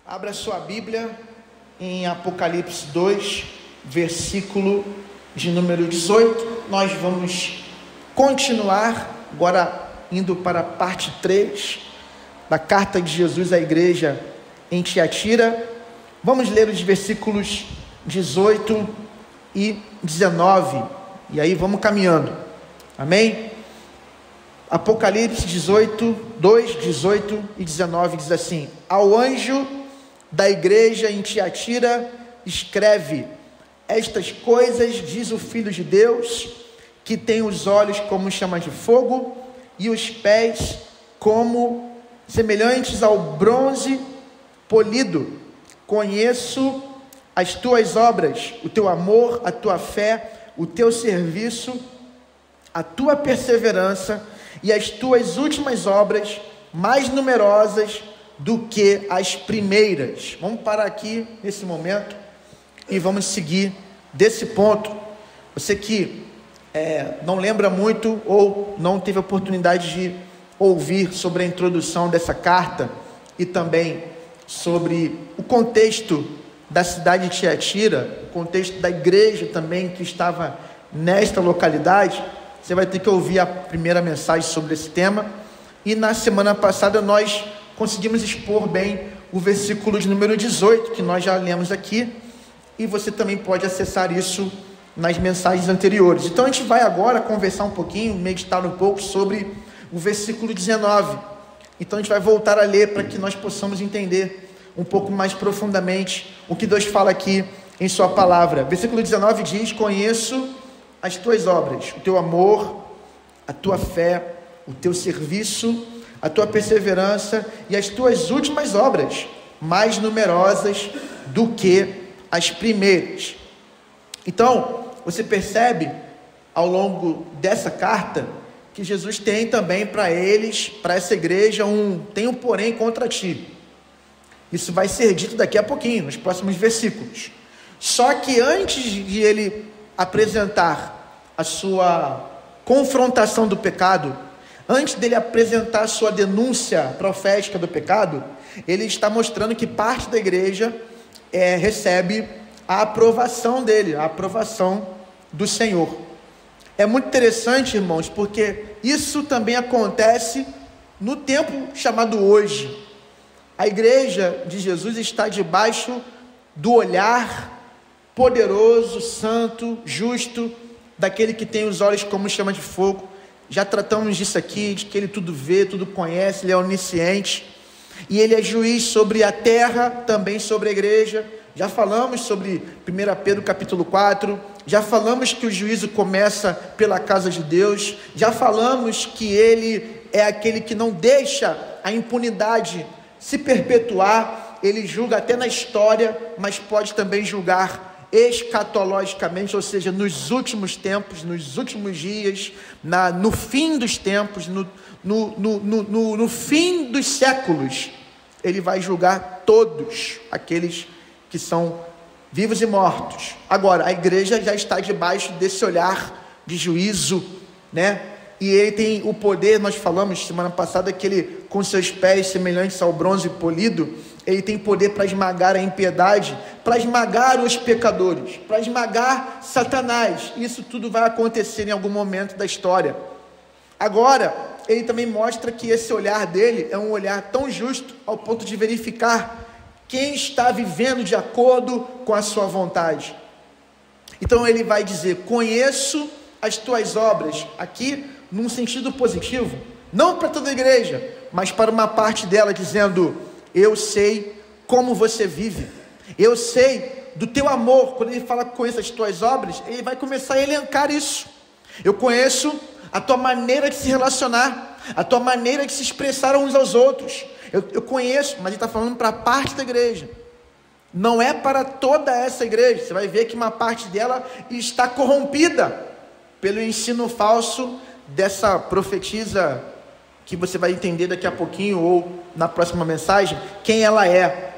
Abra sua Bíblia em Apocalipse 2, versículo de número 18. Nós vamos continuar, agora indo para a parte 3 da carta de Jesus à igreja em Tiatira. Vamos ler os versículos 18 e 19, e aí vamos caminhando, amém? Apocalipse 2, 18 e 19 diz assim: ao anjo da igreja em Tiatira escreve: estas coisas diz o Filho de Deus, que tem os olhos como chama de fogo e os pés como semelhantes ao bronze polido. Conheço as tuas obras, o teu amor, a tua fé, o teu serviço, a tua perseverança e as tuas últimas obras, mais numerosas do que as primeiras. Vamos parar aqui nesse momento e vamos seguir desse ponto. Você que não lembra muito ou não teve a oportunidade de ouvir sobre a introdução dessa carta e também sobre o contexto da cidade de Tiatira, o contexto da igreja também que estava nesta localidade, você vai ter que ouvir a primeira mensagem sobre esse tema. E na semana passada nós conseguimos expor bem o versículo de número 18, que nós já lemos aqui, e você também pode acessar isso nas mensagens anteriores. Então a gente vai agora conversar um pouquinho, meditar um pouco sobre o versículo 19. Então a gente vai voltar a ler para que nós possamos entender um pouco mais profundamente o que Deus fala aqui em sua palavra. Versículo 19 diz: conheço as tuas obras, o teu amor, a tua fé, o teu serviço, a tua perseverança e as tuas últimas obras, mais numerosas do que as primeiras. Então, você percebe ao longo dessa carta que Jesus tem também para eles, para essa igreja, tem um porém contra ti. Isso vai ser dito daqui a pouquinho, nos próximos versículos. Só que antes de ele apresentar a sua confrontação do pecado, antes dele apresentar a sua denúncia profética do pecado, ele está mostrando que parte da igreja recebe a aprovação dele, a aprovação do Senhor. É muito interessante, irmãos, porque isso também acontece no tempo chamado hoje. A igreja de Jesus está debaixo do olhar poderoso, santo, justo, daquele que tem os olhos como chama de fogo. Já tratamos disso aqui, de que ele tudo vê, tudo conhece, ele é onisciente, e ele é juiz sobre a terra, também sobre a igreja. Já falamos sobre 1 Pedro capítulo 4, já falamos que o juízo começa pela casa de Deus, já falamos que ele é aquele que não deixa a impunidade se perpetuar, ele julga até na história, mas pode também julgar escatologicamente, ou seja, nos últimos tempos, nos últimos dias, no fim dos tempos, no fim dos séculos, ele vai julgar todos aqueles que são vivos e mortos. Agora, a igreja já está debaixo desse olhar de juízo, né? E ele tem o poder, nós falamos semana passada, que ele, com seus pés semelhantes ao bronze polido, ele tem poder para esmagar a impiedade, para esmagar os pecadores, para esmagar Satanás. Isso tudo vai acontecer em algum momento da história. Agora, ele também mostra que esse olhar dele é um olhar tão justo ao ponto de verificar quem está vivendo de acordo com a sua vontade. Então ele vai dizer: conheço as tuas obras, aqui num sentido positivo, não para toda a igreja, mas para uma parte dela, dizendo: eu sei como você vive, eu sei do teu amor. Quando ele fala conheço as tuas obras, ele vai começar a elencar isso. Eu conheço a tua maneira de se relacionar, a tua maneira de se expressar uns aos outros. Eu conheço, mas ele está falando para a parte da igreja, não é para toda essa igreja. Você vai ver que uma parte dela está corrompida pelo ensino falso dessa profetisa, que você vai entender daqui a pouquinho, ou na próxima mensagem, quem ela é.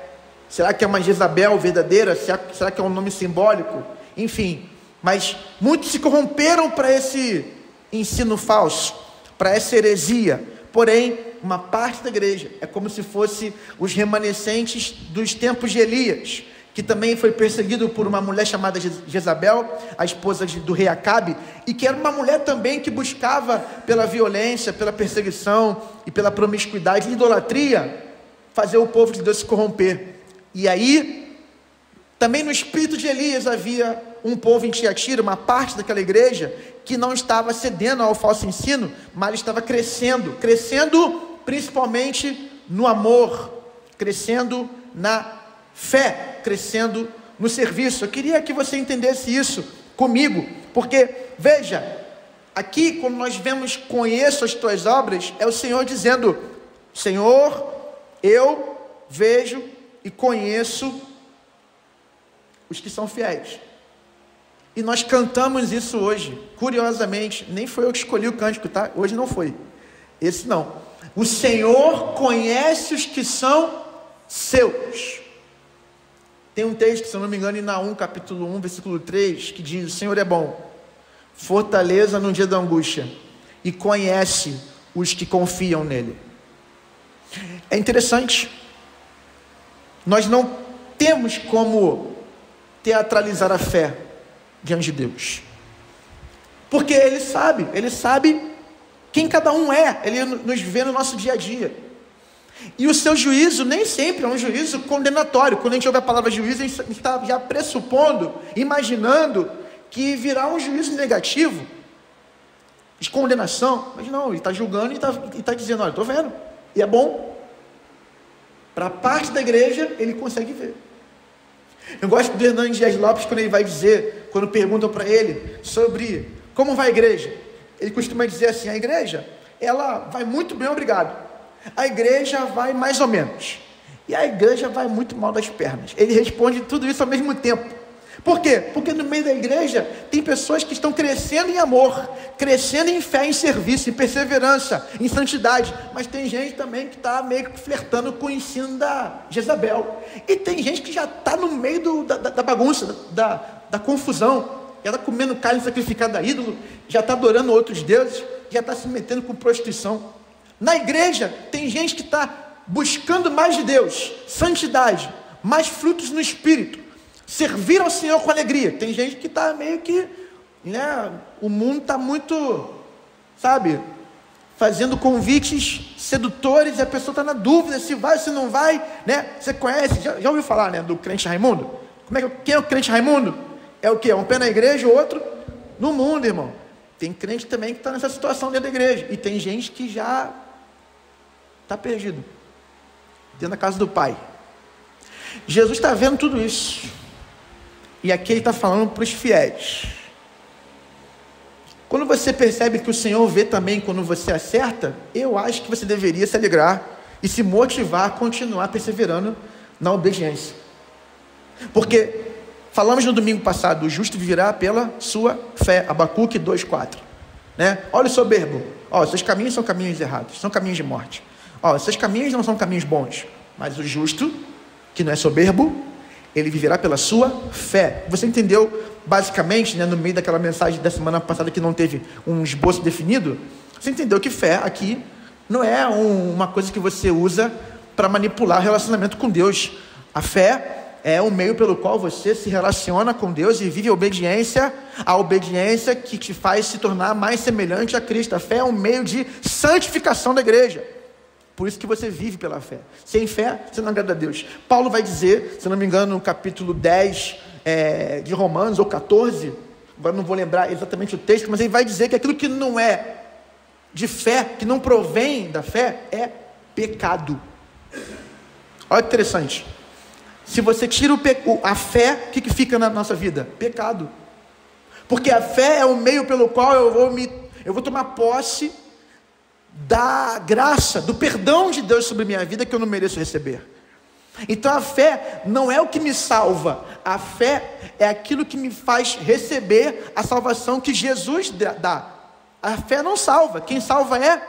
Será que é uma Jezabel verdadeira? Será que é um nome simbólico? Enfim, mas muitos se corromperam para esse ensino falso, para essa heresia. Porém, uma parte da igreja. É como se fosse os remanescentes dos tempos de Elias, que também foi perseguido por uma mulher chamada Jezabel, a esposa do rei Acabe, e que era uma mulher também que buscava pela violência, pela perseguição e pela promiscuidade e idolatria, fazer o povo de Deus se corromper. E aí, também no espírito de Elias havia um povo em Tiatira, uma parte daquela igreja, que não estava cedendo ao falso ensino, mas estava crescendo principalmente no amor, crescendo na fé, crescendo no serviço. Eu queria que você entendesse isso comigo, porque, veja, aqui quando nós vemos conheço as tuas obras, é o Senhor dizendo, Senhor, eu vejo e conheço os que são fiéis. E nós cantamos isso hoje, curiosamente, nem foi eu que escolhi o cântico, tá? Hoje não foi, esse não. O Senhor conhece os que são seus. Tem um texto, se eu não me engano, em Naum, capítulo 1, versículo 3, que diz, o Senhor é bom, fortaleza no dia da angústia, e conhece os que confiam nele. É interessante, nós não temos como teatralizar a fé diante de Deus, porque Ele sabe quem cada um é, Ele nos vê no nosso dia a dia, e o seu juízo nem sempre é um juízo condenatório. Quando a gente ouve a palavra juízo, a gente está já pressupondo, imaginando que virá um juízo negativo, de condenação, mas não, Ele está julgando e está dizendo, olha, estou vendo, e é bom, para a parte da igreja, Ele consegue ver. Eu gosto do Hernandes Dias Lopes, quando ele vai dizer, quando perguntam para ele sobre como vai a igreja, ele costuma dizer assim, a igreja, ela vai muito bem, obrigado, a igreja vai mais ou menos, e a igreja vai muito mal das pernas. Ele responde tudo isso ao mesmo tempo. Por quê? Porque no meio da igreja tem pessoas que estão crescendo em amor, crescendo em fé, em serviço, em perseverança, em santidade, mas tem gente também que está meio que flertando com o ensino da Jezabel, e tem gente que já está no meio da bagunça, da confusão, já está comendo carne sacrificada a ídolo, já está adorando outros deuses, já está se metendo com prostituição. Na igreja tem gente que está buscando mais de Deus, santidade, mais frutos no Espírito, servir ao Senhor com alegria. Tem gente que está meio que, né, o mundo está muito, sabe, fazendo convites sedutores, e a pessoa está na dúvida se vai ou se não vai, né? Você conhece, já ouviu falar, né, do crente Raimundo? Quem é o crente Raimundo? É o quê? Um pé na igreja, o outro no mundo, irmão. Tem crente também que está nessa situação dentro da igreja, e tem gente que já está perdido dentro da casa do Pai. Jesus está vendo tudo isso, e aqui Ele está falando para os fiéis. Quando você percebe que o Senhor vê também quando você acerta, eu acho que você deveria se alegrar e se motivar a continuar perseverando na obediência, porque falamos no domingo passado, o justo viverá pela sua fé, Abacuque 2,4, né? Olha o soberbo, seus caminhos são caminhos errados, são caminhos de morte, seus caminhos não são caminhos bons, mas o justo, que não é soberbo, ele viverá pela sua fé. Você entendeu basicamente, né, no meio daquela mensagem da semana passada que não teve um esboço definido? Você entendeu que fé aqui não é uma coisa que você usa para manipular o relacionamento com Deus. A fé é o meio pelo qual você se relaciona com Deus e vive a obediência que te faz se tornar mais semelhante a Cristo. A fé é um meio de santificação da igreja. Por isso que você vive pela fé. Sem fé, você não agrada a Deus. Paulo vai dizer, se não me engano, no capítulo 10 de Romanos, ou 14, agora não vou lembrar exatamente o texto, mas ele vai dizer que aquilo que não é de fé, que não provém da fé, é pecado. Olha que interessante. Se você tira a fé, o que fica na nossa vida? Pecado. Porque a fé é o meio pelo qual eu vou tomar posse da graça, do perdão de Deus sobre a minha vida, que eu não mereço receber. Então a fé não é o que me salva, a fé é aquilo que me faz receber a salvação que Jesus dá. A fé não salva, quem salva é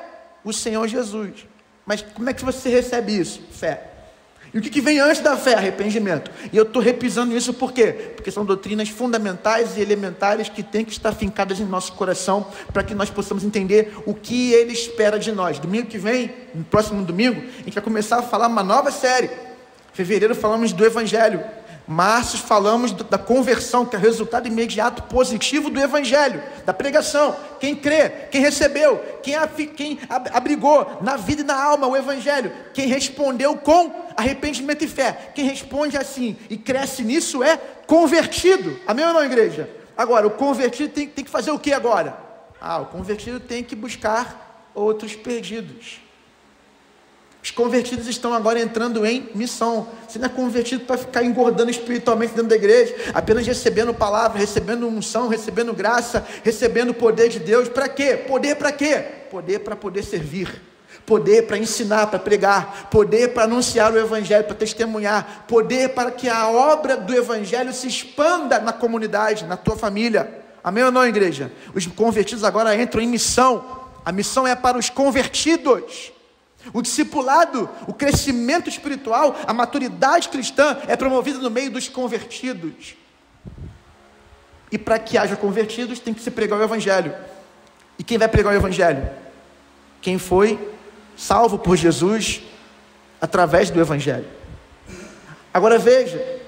o Senhor Jesus. Mas como é que você recebe isso? Fé. E o que vem antes da fé? Arrependimento. E eu estou repisando isso por quê? Porque são doutrinas fundamentais e elementares que têm que estar fincadas em nosso coração, para que nós possamos entender o que Ele espera de nós. Domingo que vem, no próximo domingo, a gente vai começar a falar uma nova série. Em fevereiro falamos do Evangelho. Março falamos da conversão, que é o resultado imediato positivo do Evangelho, da pregação. Quem crê, quem recebeu, quem abrigou na vida e na alma o Evangelho, quem respondeu com arrependimento e fé, quem responde assim e cresce nisso é convertido. Amém ou não, igreja? Agora, o convertido tem que fazer o que agora? O convertido tem que buscar outros perdidos. Os convertidos estão agora entrando em missão. Você não é convertido para ficar engordando espiritualmente dentro da igreja, apenas recebendo palavra, recebendo unção, recebendo graça, recebendo o poder de Deus. Para quê? Poder para quê? Poder para poder servir, poder para ensinar, para pregar, poder para anunciar o Evangelho, para testemunhar, poder para que a obra do Evangelho se expanda na comunidade, na tua família. Amém ou não, igreja? Os convertidos agora entram em missão. A missão é para os convertidos. O discipulado, o crescimento espiritual, a maturidade cristã é promovida no meio dos convertidos. E para que haja convertidos, tem que se pregar o Evangelho. E quem vai pregar o Evangelho? Quem foi salvo por Jesus através do Evangelho. Agora veja,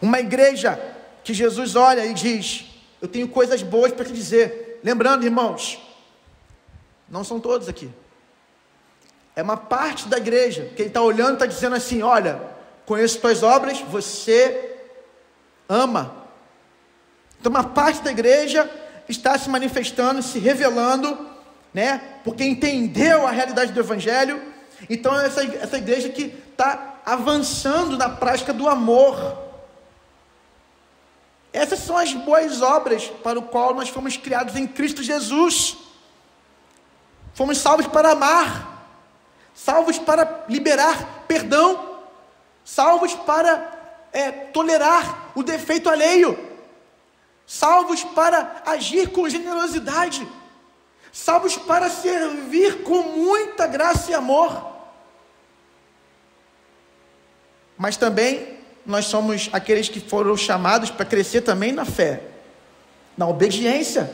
uma igreja que Jesus olha e diz: eu tenho coisas boas para te dizer. Lembrando, irmãos, não são todos aqui. É uma parte da igreja que ele está olhando e está dizendo assim: olha, conheço tuas obras, você ama. Então uma parte da igreja está se manifestando, se revelando, né? Porque entendeu a realidade do Evangelho. Então essa igreja que está avançando na prática do amor. Essas são as boas obras para o qual nós fomos criados em Cristo Jesus. Fomos salvos para amar, salvos para liberar perdão, salvos para tolerar o defeito alheio, salvos para agir com generosidade, salvos para servir com muita graça e amor. Mas também nós somos aqueles que foram chamados para crescer também na fé, na obediência,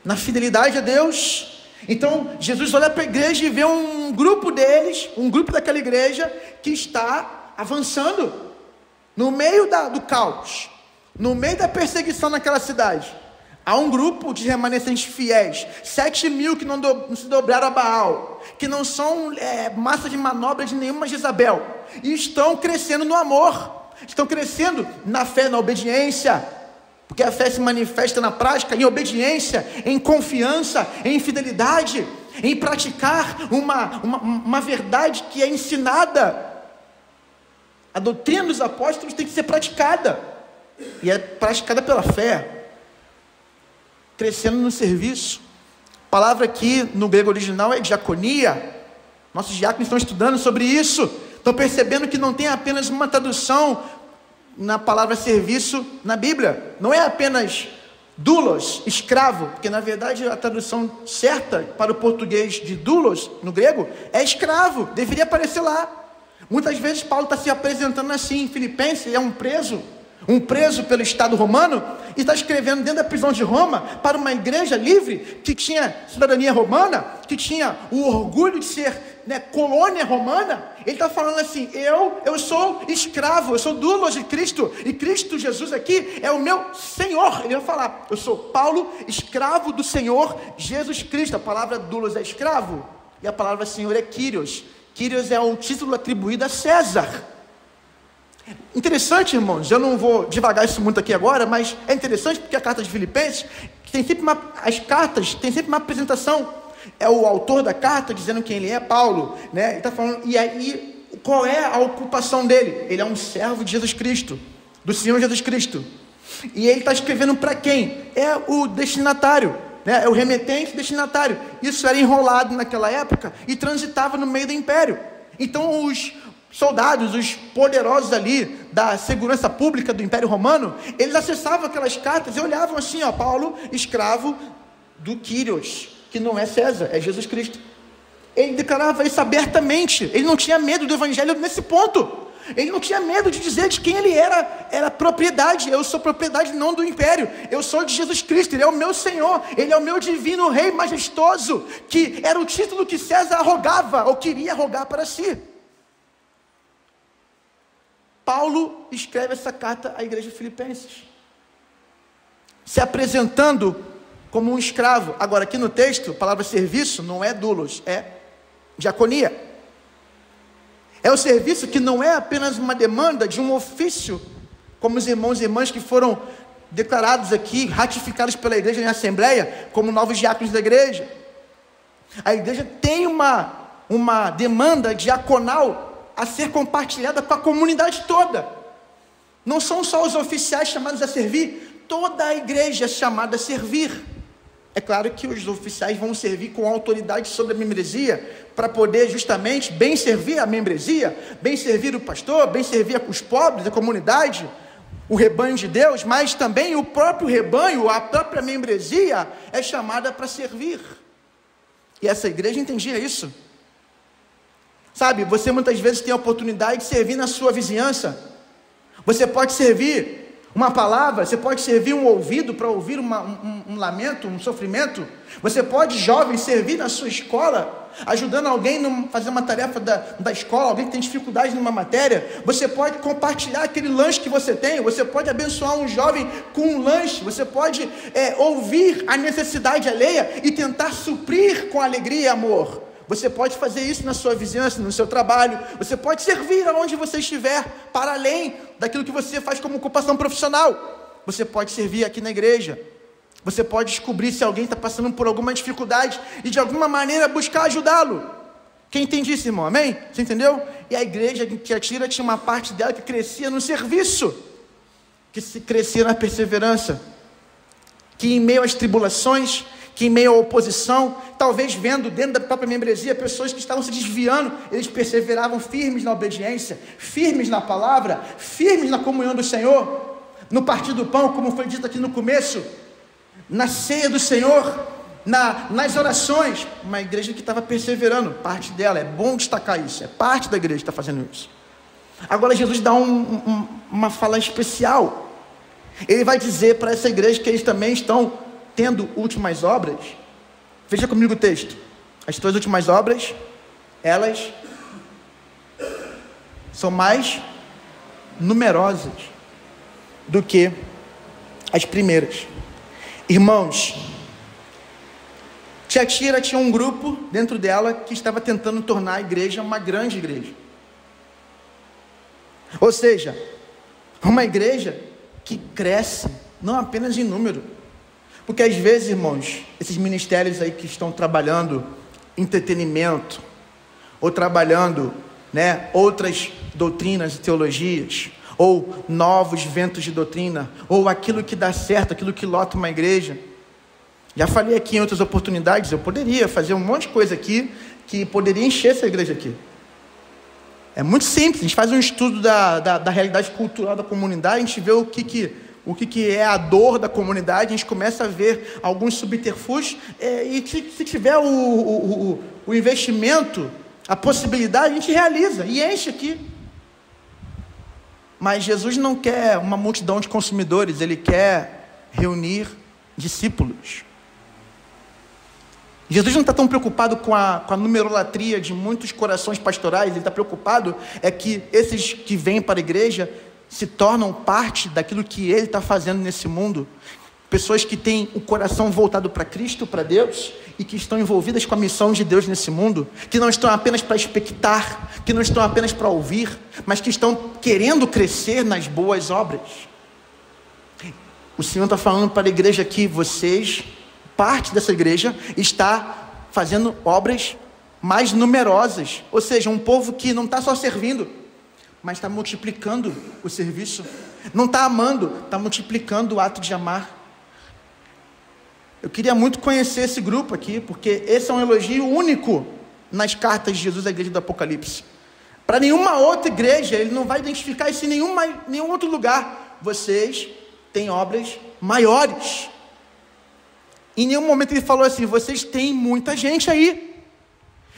na fidelidade a Deus. Então Jesus olha para a igreja e vê um grupo deles, um grupo daquela igreja que está avançando no meio do caos, no meio da perseguição naquela cidade. Há um grupo de remanescentes fiéis, 7.000 que não se dobraram a Baal, que não são massa de manobra de nenhuma Jezabel, e estão crescendo no amor, estão crescendo na fé, na obediência, porque a fé se manifesta na prática, em obediência, em confiança, em fidelidade, em praticar uma verdade que é ensinada. A doutrina dos apóstolos tem que ser praticada, e é praticada pela fé, crescendo no serviço. A palavra aqui no grego original é diaconia. Nossos diáconos estão estudando sobre isso, estão percebendo que não tem apenas uma tradução na palavra serviço na Bíblia, não é apenas doulos, escravo, porque na verdade a tradução certa para o português de doulos no grego é escravo, deveria aparecer lá. Muitas vezes Paulo está se apresentando assim em Filipenses, ele é um preso pelo Estado romano, e está escrevendo dentro da prisão de Roma, para uma igreja livre, que tinha cidadania romana, que tinha o orgulho de ser colônia romana. Ele está falando assim: eu sou escravo, eu sou doulos de Cristo, e Cristo Jesus aqui é o meu Senhor. Ele vai falar: eu sou Paulo, escravo do Senhor Jesus Cristo. A palavra doulos é escravo, e a palavra Senhor é Kyrios. Kyrios é um título atribuído a César. Interessante, irmãos, eu não vou devagar isso muito aqui agora, mas é interessante porque a carta de Filipenses as cartas têm sempre uma apresentação. É o autor da carta dizendo quem ele é, Paulo, né? Ele está falando, e aí qual é a ocupação dele? Ele é um servo de Jesus Cristo, do Senhor Jesus Cristo, e ele está escrevendo para quem? É o destinatário, né? É o remetente destinatário. Isso era enrolado naquela época e transitava no meio do império. Então os soldados, os poderosos ali da segurança pública do Império Romano, eles acessavam aquelas cartas e olhavam assim: Paulo, escravo do Kyrios, que não é César, é Jesus Cristo. Ele declarava isso abertamente. Ele não tinha medo do evangelho nesse ponto. Ele não tinha medo de dizer de quem ele era propriedade. Eu sou propriedade não do império, eu sou de Jesus Cristo, Ele é o meu Senhor, Ele é o meu divino Rei majestoso, que era o título que César arrogava, ou queria arrogar para si. Paulo escreve essa carta à igreja de Filipenses, se apresentando como um escravo. Agora aqui no texto, a palavra serviço não é doulos, é diaconia. É o serviço que não é apenas uma demanda de um ofício, como os irmãos e irmãs que foram declarados aqui, ratificados pela igreja em assembleia, como novos diáconos da igreja. A igreja tem uma demanda diaconal a ser compartilhada com a comunidade toda. Não são só os oficiais chamados a servir, toda a igreja é chamada a servir. É claro que os oficiais vão servir com autoridade sobre a membresia, para poder justamente bem servir a membresia, bem servir o pastor, bem servir os pobres, a comunidade, o rebanho de Deus, mas também o próprio rebanho, a própria membresia é chamada para servir. E essa igreja entendia isso. Sabe, você muitas vezes tem a oportunidade de servir na sua vizinhança. Você pode servir uma palavra, você pode servir um ouvido para ouvir um lamento, um sofrimento. Você pode, jovem, servir na sua escola, ajudando alguém a fazer uma tarefa da escola, alguém que tem dificuldade numa matéria. Você pode compartilhar aquele lanche que você tem, você pode abençoar um jovem com um lanche, você pode ouvir a necessidade alheia e tentar suprir com alegria e amor. Você pode fazer isso na sua vizinhança, no seu trabalho. Você pode servir aonde você estiver, para além daquilo que você faz como ocupação profissional. Você pode servir aqui na igreja. Você pode descobrir se alguém está passando por alguma dificuldade e de alguma maneira buscar ajudá-lo. Quem entende isso, irmão? Amém? Você entendeu? E a igreja de Tiatira tinha uma parte dela que crescia no serviço, que se crescia na perseverança, que em meio às tribulações, que em meio à oposição, talvez vendo dentro da própria membresia pessoas que estavam se desviando, eles perseveravam firmes na obediência, firmes na palavra, firmes na comunhão do Senhor, no partir do pão, como foi dito aqui no começo, na ceia do Senhor, nas orações. Uma igreja que estava perseverando, parte dela, é bom destacar isso, é parte da igreja que está fazendo isso. Agora Jesus dá uma fala especial. Ele vai dizer para essa igreja que eles também estão tendo últimas obras. Veja comigo o texto. As tuas últimas obras, elas são mais numerosas do que as primeiras. Irmãos, Tiatira tinha um grupo dentro dela que estava tentando tornar a igreja uma grande igreja. Ou seja, uma igreja que cresce, não apenas em número. Porque às vezes, irmãos, esses ministérios aí que estão trabalhando entretenimento, ou trabalhando, outras doutrinas e teologias, ou novos ventos de doutrina, ou aquilo que dá certo, aquilo que lota uma igreja. Já falei aqui em outras oportunidades, eu poderia fazer um monte de coisa aqui, que poderia encher essa igreja aqui. É muito simples, a gente faz um estudo da realidade cultural da comunidade, a gente vê o que é a dor da comunidade, a gente começa a ver alguns subterfúgios, e se tiver o investimento, a possibilidade, a gente realiza e enche aqui. Mas Jesus não quer uma multidão de consumidores, Ele quer reunir discípulos. Jesus não está tão preocupado com a numerolatria de muitos corações pastorais, Ele está preocupado que esses que vêm para a igreja se tornam parte daquilo que Ele está fazendo nesse mundo. Pessoas que têm o coração voltado para Cristo, para Deus, e que estão envolvidas com a missão de Deus nesse mundo, que não estão apenas para expectar, que não estão apenas para ouvir, mas que estão querendo crescer nas boas obras. O Senhor está falando para a igreja aqui, vocês, parte dessa igreja, está fazendo obras mais numerosas, ou seja, um povo que não está só servindo, mas está multiplicando o serviço, não está amando, está multiplicando o ato de amar. Eu queria muito conhecer esse grupo aqui, porque esse é um elogio único nas cartas de Jesus à igreja do Apocalipse. Para nenhuma outra igreja, ele não vai identificar isso em nenhum outro lugar. Vocês têm obras maiores. Em nenhum momento ele falou assim, vocês têm muita gente aí.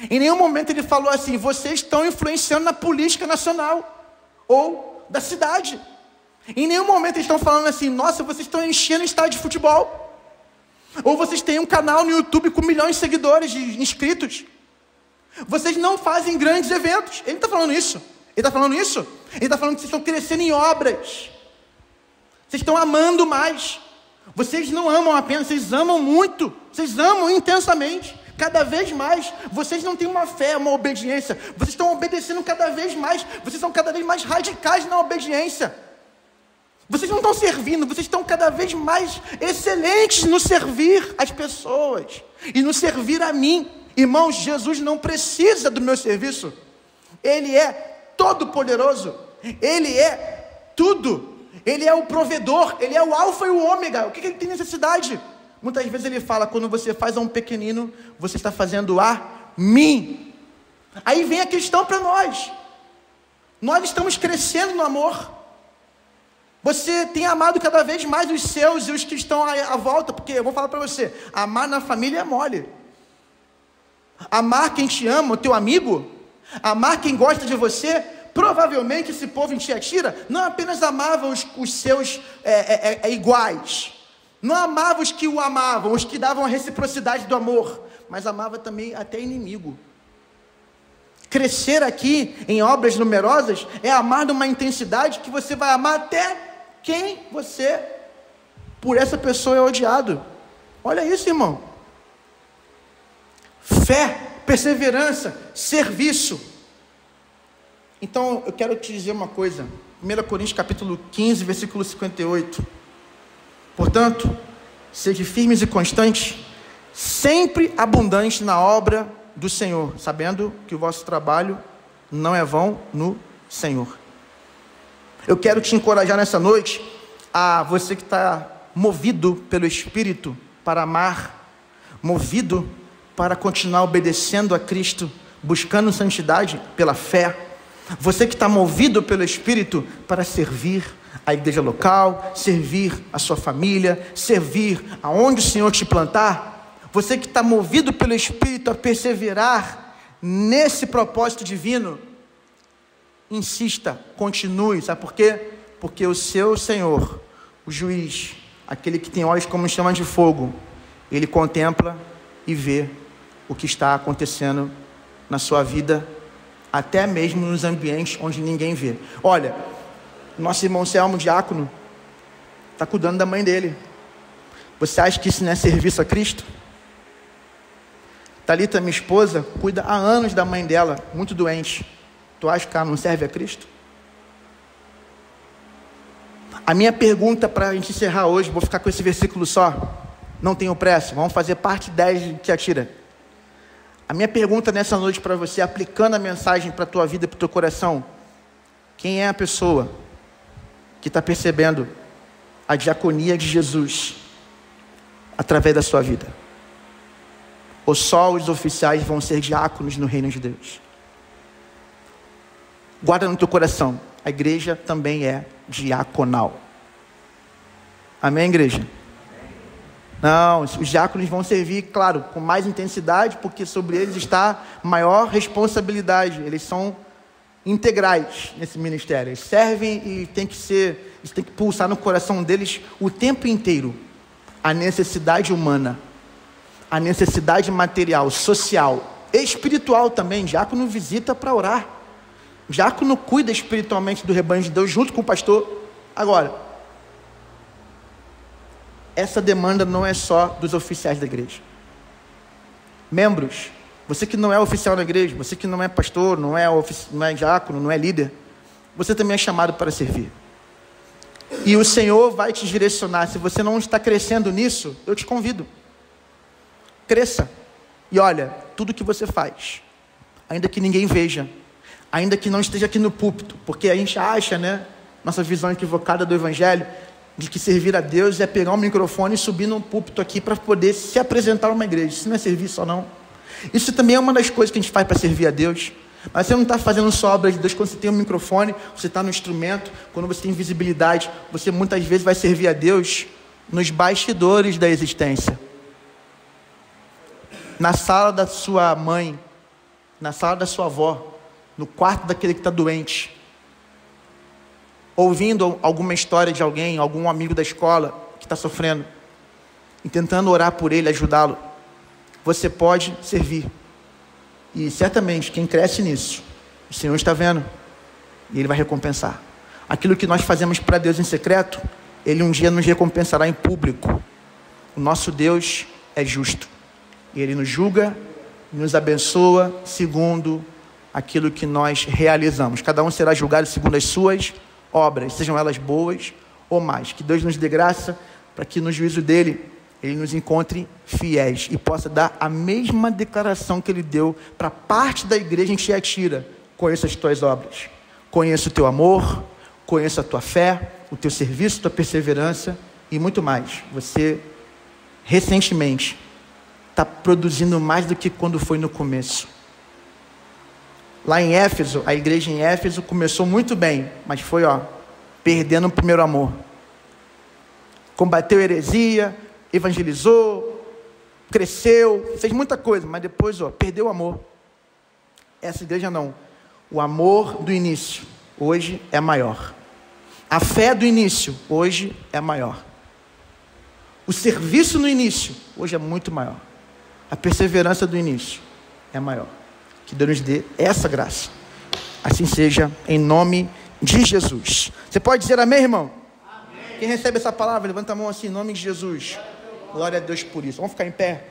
Em nenhum momento ele falou assim: vocês estão influenciando na política nacional ou da cidade. Em nenhum momento eles estão falando assim: nossa, vocês estão enchendo estádio de futebol. Ou vocês têm um canal no YouTube com milhões de seguidores, de inscritos. Vocês não fazem grandes eventos. Ele está falando isso. Ele está falando isso. Ele está falando que vocês estão crescendo em obras. Vocês estão amando mais. Vocês não amam apenas, vocês amam muito. Vocês amam intensamente. Cada vez mais. Vocês não têm uma fé, uma obediência. Vocês estão obedecendo cada vez mais. Vocês são cada vez mais radicais na obediência. Vocês não estão servindo, vocês estão cada vez mais excelentes no servir as pessoas e no servir a mim. Irmãos, Jesus não precisa do meu serviço. Ele é todo poderoso. Ele é tudo. Ele é o provedor. Ele é o alfa e o ômega. O que ele tem necessidade? Muitas vezes ele fala: quando você faz a um pequenino, você está fazendo a mim. Aí vem a questão para nós. Nós estamos crescendo no amor. Você tem amado cada vez mais os seus e os que estão à volta, porque eu vou falar para você: amar na família é mole. Amar quem te ama, o teu amigo, amar quem gosta de você. Provavelmente esse povo em Tiatira não apenas amava os seus iguais, não amava os que o amavam, os que davam a reciprocidade do amor, mas amava também até inimigo. Crescer aqui em obras numerosas é amar numa intensidade que você vai amar até quem você, por essa pessoa, é odiado. Olha isso, irmão. Fé, perseverança, serviço. Então, eu quero te dizer uma coisa. 1 Coríntios capítulo 15, versículo 58. Portanto, sede firmes e constantes, sempre abundantes na obra do Senhor, sabendo que o vosso trabalho não é vão no Senhor. Eu quero te encorajar nessa noite, a você que está movido pelo Espírito para amar, movido para continuar obedecendo a Cristo, buscando santidade pela fé. Você que está movido pelo Espírito para servir a igreja local, servir a sua família, servir aonde o Senhor te plantar. Você que está movido pelo Espírito a perseverar nesse propósito divino, insista, continue. Sabe por quê? Porque o seu Senhor, o juiz, aquele que tem olhos como chama de fogo, ele contempla e vê o que está acontecendo na sua vida, até mesmo nos ambientes onde ninguém vê. Olha, nosso irmão Selmo, diácono, está cuidando da mãe dele. Você acha que isso não é serviço a Cristo? Thalita, minha esposa, cuida há anos da mãe dela, muito doente. Tu acha que ela não serve a Cristo? A minha pergunta para a gente encerrar hoje, vou ficar com esse versículo só, não tenho pressa, vamos fazer parte 10 de Tiatira. A minha pergunta nessa noite para você, aplicando a mensagem para a tua vida, para o teu coração: quem é a pessoa que está percebendo a diaconia de Jesus através da sua vida? Ou só os oficiais vão ser diáconos no reino de Deus? Guarda no teu coração, a igreja também é diaconal. Amém, igreja? Não, os diáconos vão servir, claro, com mais intensidade, porque sobre eles está maior responsabilidade. Eles são integrais nesse ministério. Eles servem e tem que pulsar no coração deles o tempo inteiro a necessidade humana, a necessidade material, social, espiritual também. Diácono visita para orar. Diácono cuida espiritualmente do rebanho de Deus junto com o pastor. Agora, essa demanda não é só dos oficiais da igreja. Membros, você que não é oficial da igreja, você que não é pastor, não é diácono, não é líder, você também é chamado para servir. E o Senhor vai te direcionar. Se você não está crescendo nisso, eu te convido. Cresça. E olha, tudo que você faz, ainda que ninguém veja, ainda que não esteja aqui no púlpito, porque a gente acha, né, nossa visão equivocada do Evangelho, de que servir a Deus é pegar um microfone e subir num púlpito aqui para poder se apresentar a uma igreja. Isso não é serviço, não. Isso também é uma das coisas que a gente faz para servir a Deus. Mas você não está fazendo só obra de Deus quando você tem um microfone, você está no instrumento, quando você tem visibilidade. Você muitas vezes vai servir a Deus nos bastidores da existência. Na sala da sua mãe, na sala da sua avó, no quarto daquele que está doente, ouvindo alguma história de alguém, algum amigo da escola que está sofrendo, e tentando orar por ele, ajudá-lo, você pode servir. E certamente quem cresce nisso, o Senhor está vendo, e Ele vai recompensar. Aquilo que nós fazemos para Deus em secreto, Ele um dia nos recompensará em público. O nosso Deus é justo, e Ele nos julga, nos abençoa segundo aquilo que nós realizamos. Cada um será julgado segundo as suas obras, sejam elas boas ou más. Que Deus nos dê graça para que no juízo dele Ele nos encontre fiéis e possa dar a mesma declaração que Ele deu para parte da igreja em Tiatira: conheço as tuas obras, conheço o teu amor, conheço a tua fé, o teu serviço, a tua perseverança e muito mais. Você recentemente está produzindo mais do que quando foi no começo. Lá em Éfeso, a igreja em Éfeso começou muito bem, mas foi perdendo o primeiro amor. Combateu a heresia, evangelizou, cresceu, fez muita coisa, mas depois perdeu o amor. Essa igreja não. O amor do início hoje é maior. A fé do início hoje é maior. O serviço no início hoje é muito maior. A perseverança do início é maior. Que Deus nos dê essa graça. Assim seja, em nome de Jesus. Você pode dizer amém, irmão? Amém. Quem recebe essa palavra, levanta a mão assim, em nome de Jesus. Glória a Deus por isso. Vamos ficar em pé?